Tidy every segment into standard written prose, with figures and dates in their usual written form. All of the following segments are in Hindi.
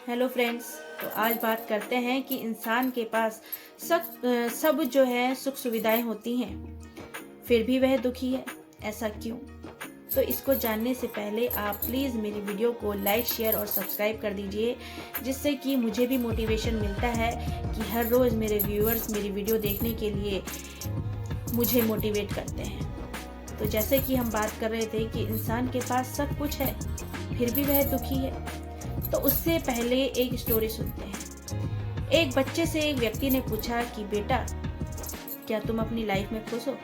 Hello friends. तो आज बात करते हैं कि इंसान के पास सब जो है सुख सुविधाएं होती हैं, फिर भी वह दुखी है, ऐसा क्यों? तो इसको जानने से पहले आप प्लीज़ मेरी वीडियो को लाइक, शेयर और सब्सक्राइब कर दीजिए, जिससे कि मुझे भी मोटिवेशन मिलता है कि हर रोज़ मेरे व्यूअर्स मेरी वीडियो देखने के लिए मुझे मोटिवेट करते हैं। तो जैसे कि हम बात कर रहे थे कि इंसान के पास सब कुछ है, फिर भी वह दुखी है। तो उससे पहले एक स्टोरी सुनते हैं। एक बच्चे से एक व्यक्ति ने पूछा कि बेटा, क्या तुम अपनी लाइफ में खुश हो?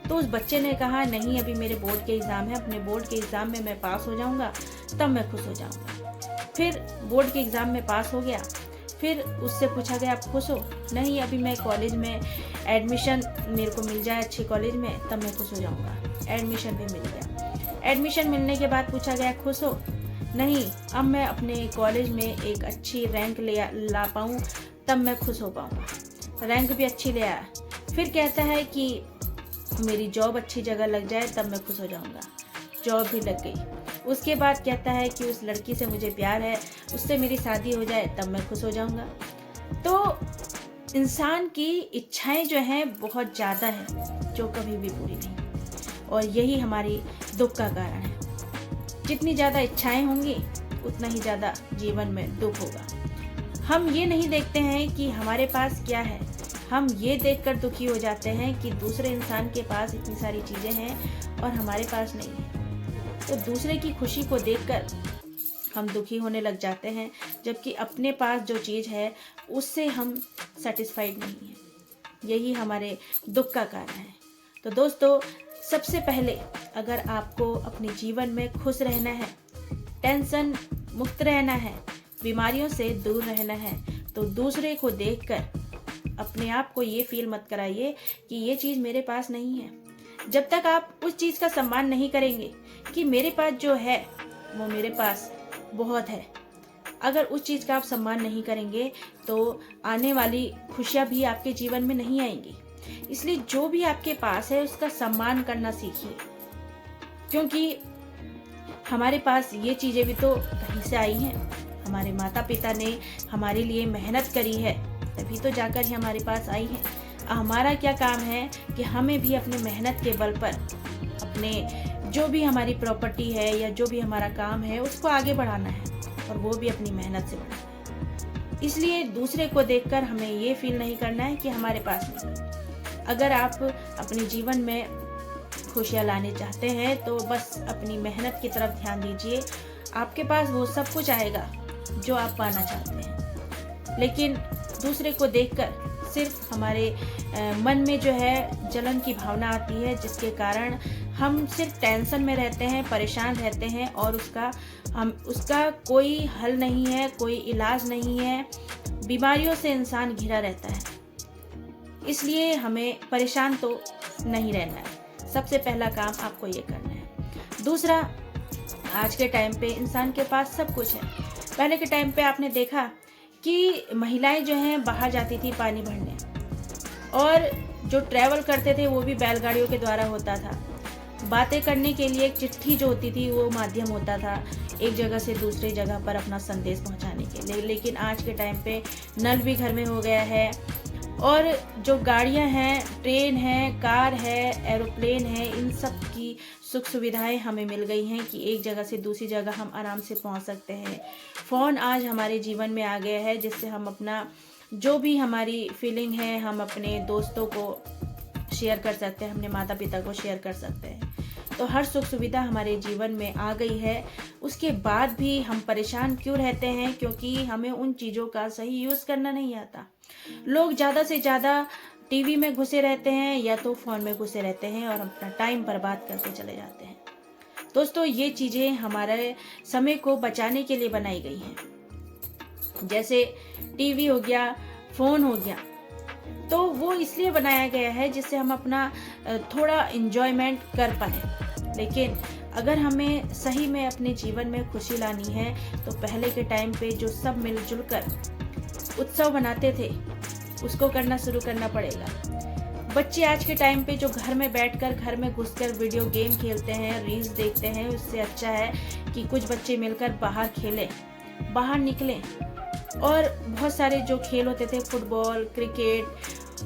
तो उस बच्चे ने कहा, नहीं, अभी मेरे बोर्ड के एग्ज़ाम है, अपने बोर्ड के एग्ज़ाम में मैं पास हो जाऊंगा तब मैं खुश हो जाऊंगा। फिर बोर्ड के एग्ज़ाम में पास हो गया। फिर उससे पूछा गया, आप खुश हो? नहीं, अभी मैं कॉलेज में एडमिशन मेरे को मिल जाए अच्छे कॉलेज में तब मैं खुश हो जाऊंगा। एडमिशन भी मिल गया। एडमिशन मिलने के बाद पूछा गया, खुश हो? नहीं, अब मैं अपने कॉलेज में एक अच्छी रैंक ला पाऊँ तब मैं खुश हो पाऊँगा। रैंक भी अच्छी ले आया। फिर कहता है कि मेरी जॉब अच्छी जगह लग जाए तब मैं खुश हो जाऊँगा। जॉब भी लग गई। उसके बाद कहता है कि उस लड़की से मुझे प्यार है, उससे मेरी शादी हो जाए तब मैं खुश हो जाऊँगा। तो इंसान की इच्छाएं जो हैं बहुत ज़्यादा हैं, जो कभी भी पूरी नहीं, और यही हमारी दुख का कारण है। जितनी ज़्यादा इच्छाएं होंगी उतना ही ज़्यादा जीवन में दुख होगा। हम ये नहीं देखते हैं कि हमारे पास क्या है, हम ये देखकर दुखी हो जाते हैं कि दूसरे इंसान के पास इतनी सारी चीज़ें हैं और हमारे पास नहीं है। तो दूसरे की खुशी को देखकर हम दुखी होने लग जाते हैं, जबकि अपने पास जो चीज़ है उससे हम सेटिस्फाइड नहीं हैं। यही हमारे दुख का कारण है। तो दोस्तों, सबसे पहले अगर आपको अपने जीवन में खुश रहना है, टेंशन मुक्त रहना है, बीमारियों से दूर रहना है, तो दूसरे को देखकर अपने आप को ये फील मत कराइए कि ये चीज़ मेरे पास नहीं है। जब तक आप उस चीज़ का सम्मान नहीं करेंगे कि मेरे पास जो है वो मेरे पास बहुत है, अगर उस चीज़ का आप सम्मान नहीं करेंगे तो आने वाली खुशियाँ भी आपके जीवन में नहीं आएंगी। इसलिए जो भी आपके पास है उसका सम्मान करना सीखिए, क्योंकि हमारे पास ये चीज़ें भी तो कहीं से आई हैं। हमारे माता पिता ने हमारे लिए मेहनत करी है, तभी तो जाकर ही हमारे पास आई है। हमारा क्या काम है कि हमें भी अपने मेहनत के बल पर अपने जो भी हमारी प्रॉपर्टी है या जो भी हमारा काम है उसको आगे बढ़ाना है, और वो भी अपनी मेहनत से बढ़ाना है। इसलिए दूसरे को देखकर हमें ये फील नहीं करना है कि हमारे पास नहीं है। अगर आप अपने जीवन में खुशियाँ लाने चाहते हैं तो बस अपनी मेहनत की तरफ ध्यान दीजिए। आपके पास वो सब कुछ आएगा जो आप पाना चाहते हैं। लेकिन दूसरे को देखकर सिर्फ हमारे मन में जो है जलन की भावना आती है, जिसके कारण हम सिर्फ टेंशन में रहते हैं, परेशान रहते हैं, और उसका कोई हल नहीं है, कोई इलाज नहीं है। बीमारियों से इंसान घिरा रहता है। इसलिए हमें परेशान तो नहीं रहना है। सबसे पहला काम आपको ये करना है। दूसरा, आज के टाइम पे इंसान के पास सब कुछ है। पहले के टाइम पे आपने देखा कि महिलाएं जो हैं बाहर जाती थी पानी भरने, और जो ट्रैवल करते थे वो भी बैलगाड़ियों के द्वारा होता था। बातें करने के लिए एक चिट्ठी जो होती थी वो माध्यम होता था एक जगह से दूसरी जगह पर अपना संदेश पहुंचाने के लिए। लेकिन आज के टाइम पे नल भी घर में हो गया है, और जो गाड़ियां हैं, ट्रेन है, कार है, एरोप्लेन है, इन सब की सुख सुविधाएं हमें मिल गई हैं कि एक जगह से दूसरी जगह हम आराम से पहुंच सकते हैं। फ़ोन आज हमारे जीवन में आ गया है, जिससे हम अपना जो भी हमारी फीलिंग है हम अपने दोस्तों को शेयर कर सकते हैं, अपने माता पिता को शेयर कर सकते हैं। तो हर सुख सुविधा हमारे जीवन में आ गई है। उसके बाद भी हम परेशान क्यों रहते हैं? क्योंकि हमें उन चीज़ों का सही यूज़ करना नहीं आता। लोग ज़्यादा से ज़्यादा टीवी में घुसे रहते हैं या तो फ़ोन में घुसे रहते हैं और अपना टाइम बर्बाद करते चले जाते हैं। दोस्तों, ये चीज़ें हमारे समय को बचाने के लिए बनाई गई हैं। जैसे टीवी हो गया, फ़ोन हो गया, तो वो इसलिए बनाया गया है जिससे हम अपना थोड़ा एंजॉयमेंट कर पाए। लेकिन अगर हमें सही में अपने जीवन में खुशी लानी है तो पहले के टाइम पे जो सब मिलजुल कर उत्सव मनाते थे उसको करना शुरू करना पड़ेगा। बच्चे आज के टाइम पे जो घर में बैठकर घर में घुसकर वीडियो गेम खेलते हैं, रील्स देखते हैं, उससे अच्छा है कि कुछ बच्चे मिलकर बाहर खेलें, बाहर निकलें, और बहुत सारे जो खेल होते थे, फुटबॉल, क्रिकेट,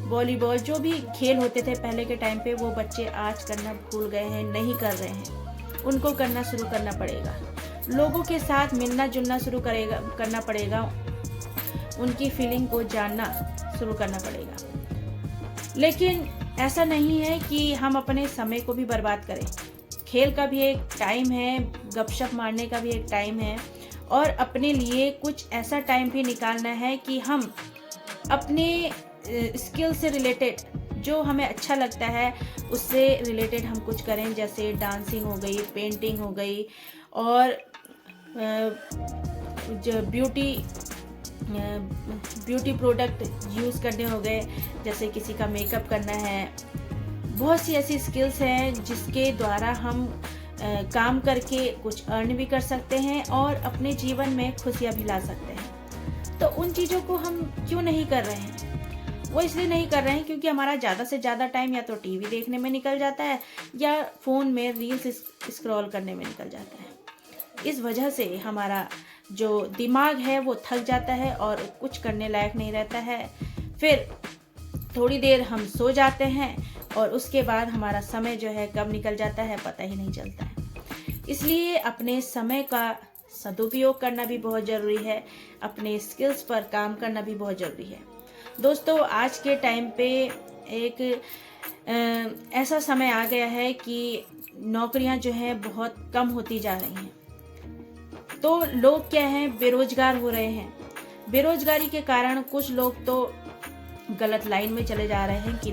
वॉलीबॉल, जो भी खेल होते थे पहले के टाइम पे, वो बच्चे आज करना भूल गए हैं, नहीं कर रहे हैं। उनको करना शुरू करना पड़ेगा, लोगों के साथ मिलना जुलना शुरू करना पड़ेगा, उनकी फीलिंग को जानना शुरू करना पड़ेगा। लेकिन ऐसा नहीं है कि हम अपने समय को भी बर्बाद करें। खेल का भी एक टाइम है, गपशप मारने का भी एक टाइम है, और अपने लिए कुछ ऐसा टाइम भी निकालना है कि हम अपने स्किल से रिलेटेड, जो हमें अच्छा लगता है उससे रिलेटेड हम कुछ करें। जैसे डांसिंग हो गई, पेंटिंग हो गई, और जो ब्यूटी प्रोडक्ट यूज़ करने हो गए, जैसे किसी का मेकअप करना है। बहुत सी ऐसी स्किल्स हैं जिसके द्वारा हम काम करके कुछ अर्न भी कर सकते हैं और अपने जीवन में खुशियाँ भी ला सकते हैं। तो उन चीज़ों को हम क्यों नहीं कर रहे हैं? वो इसलिए नहीं कर रहे हैं क्योंकि हमारा ज़्यादा से ज़्यादा टाइम या तो टीवी देखने में निकल जाता है या फ़ोन में रील्स स्क्रॉल करने में निकल जाता है। इस वजह से हमारा जो दिमाग है वो थक जाता है और कुछ करने लायक नहीं रहता है। फिर थोड़ी देर हम सो जाते हैं और उसके बाद हमारा समय जो है कब निकल जाता है पता ही नहीं चलता है। इसलिए अपने समय का सदुपयोग करना भी बहुत ज़रूरी है, अपने स्किल्स पर काम करना भी बहुत ज़रूरी है। दोस्तों, आज के टाइम पे एक ऐसा समय आ गया है कि नौकरियां जो हैं बहुत कम होती जा रही हैं। तो लोग क्या हैं, बेरोजगार हो रहे हैं। बेरोजगारी के कारण कुछ लोग तो गलत लाइन में चले जा रहे हैं कि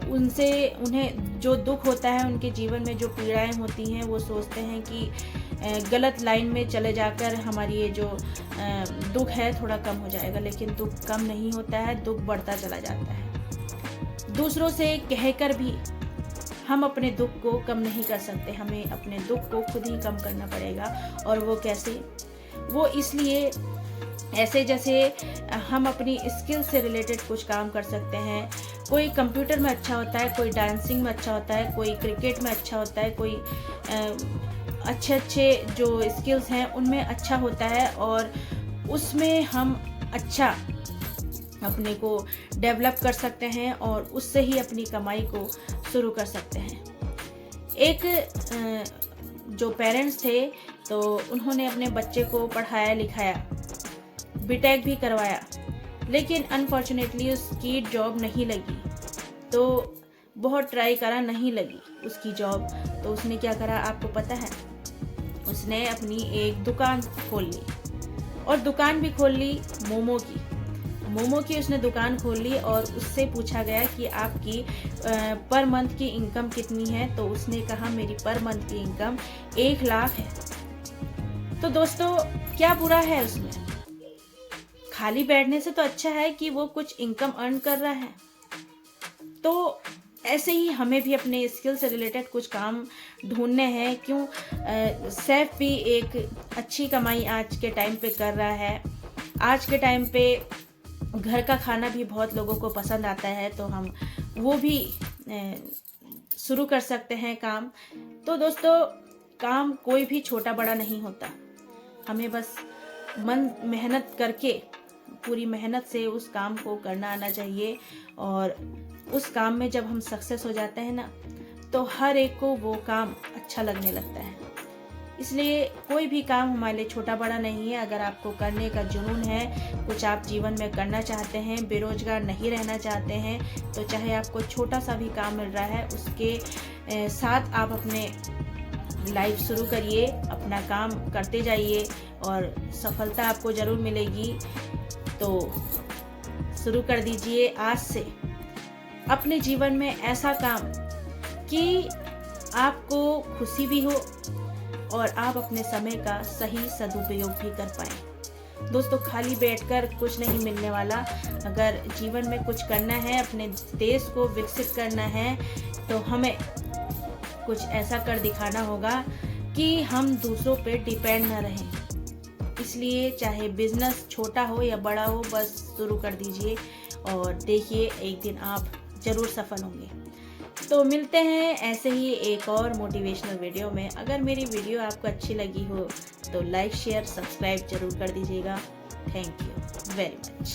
उन्हें जो दुख होता है, उनके जीवन में जो पीड़ाएं होती हैं, वो सोचते हैं कि गलत लाइन में चले जाकर हमारी ये जो दुख है थोड़ा कम हो जाएगा। लेकिन दुख कम नहीं होता है, दुख बढ़ता चला जाता है। दूसरों से कहकर भी हम अपने दुख को कम नहीं कर सकते, हमें अपने दुख को खुद ही कम करना पड़ेगा। और वो कैसे? वो इसलिए ऐसे जैसे हम अपनी स्किल से रिलेटेड कुछ काम कर सकते हैं। कोई कंप्यूटर में अच्छा होता है, कोई डांसिंग में अच्छा होता है, कोई क्रिकेट में अच्छा होता है, कोई अच्छे अच्छे जो स्किल्स हैं उनमें अच्छा होता है, और उसमें हम अच्छा अपने को डेवलप कर सकते हैं और उससे ही अपनी कमाई को शुरू कर सकते हैं। एक जो पेरेंट्स थे तो उन्होंने अपने बच्चे को पढ़ाया लिखाया, बीटेक भी करवाया, लेकिन अनफॉर्चुनेटली उसकी जॉब नहीं लगी। तो बहुत ट्राई करा, नहीं लगी उसकी जॉब। तो उसने क्या करा आपको पता है? उसने अपनी एक दुकान खोल ली, और दुकान भी खोल ली मोमो की उसने दुकान खोल ली। और उससे पूछा गया कि आपकी पर मंथ की इनकम कितनी है? तो उसने कहा मेरी पर मंथ की इनकम 1 लाख है। तो दोस्तों, क्या बुरा है उसमें? खाली बैठने से तो अच्छा है कि वो कुछ इनकम अर्न कर रहा है। तो ऐसे ही हमें भी अपने स्किल से रिलेटेड कुछ काम ढूंढने हैं। क्यों? सैफ भी एक अच्छी कमाई आज के टाइम पे कर रहा है। आज के टाइम पे घर का खाना भी बहुत लोगों को पसंद आता है, तो हम वो भी शुरू कर सकते हैं काम। तो दोस्तों, काम कोई भी छोटा बड़ा नहीं होता, हमें बस मेहनत करके, पूरी मेहनत से उस काम को करना आना चाहिए। और उस काम में जब हम सक्सेस हो जाते हैं ना, तो हर एक को वो काम अच्छा लगने लगता है। इसलिए कोई भी काम हमारे लिए छोटा बड़ा नहीं है। अगर आपको करने का जुनून है, कुछ आप जीवन में करना चाहते हैं, बेरोजगार नहीं रहना चाहते हैं, तो चाहे आपको छोटा सा भी काम मिल रहा है, उसके साथ आप अपने लाइफ शुरू करिए, अपना काम करते जाइए और सफलता आपको ज़रूर मिलेगी। तो शुरू कर दीजिए आज से अपने जीवन में ऐसा काम कि आपको खुशी भी हो और आप अपने समय का सही सदुपयोग भी कर पाएं। दोस्तों, खाली बैठकर कुछ नहीं मिलने वाला। अगर जीवन में कुछ करना है, अपने देश को विकसित करना है, तो हमें कुछ ऐसा कर दिखाना होगा कि हम दूसरों पे डिपेंड न रहें। इसलिए चाहे बिजनेस छोटा हो या बड़ा हो, बस शुरू कर दीजिए और देखिए एक दिन आप ज़रूर सफल होंगे। तो मिलते हैं ऐसे ही एक और मोटिवेशनल वीडियो में। अगर मेरी वीडियो आपको अच्छी लगी हो तो लाइक, शेयर, सब्सक्राइब जरूर कर दीजिएगा। Thank you very much.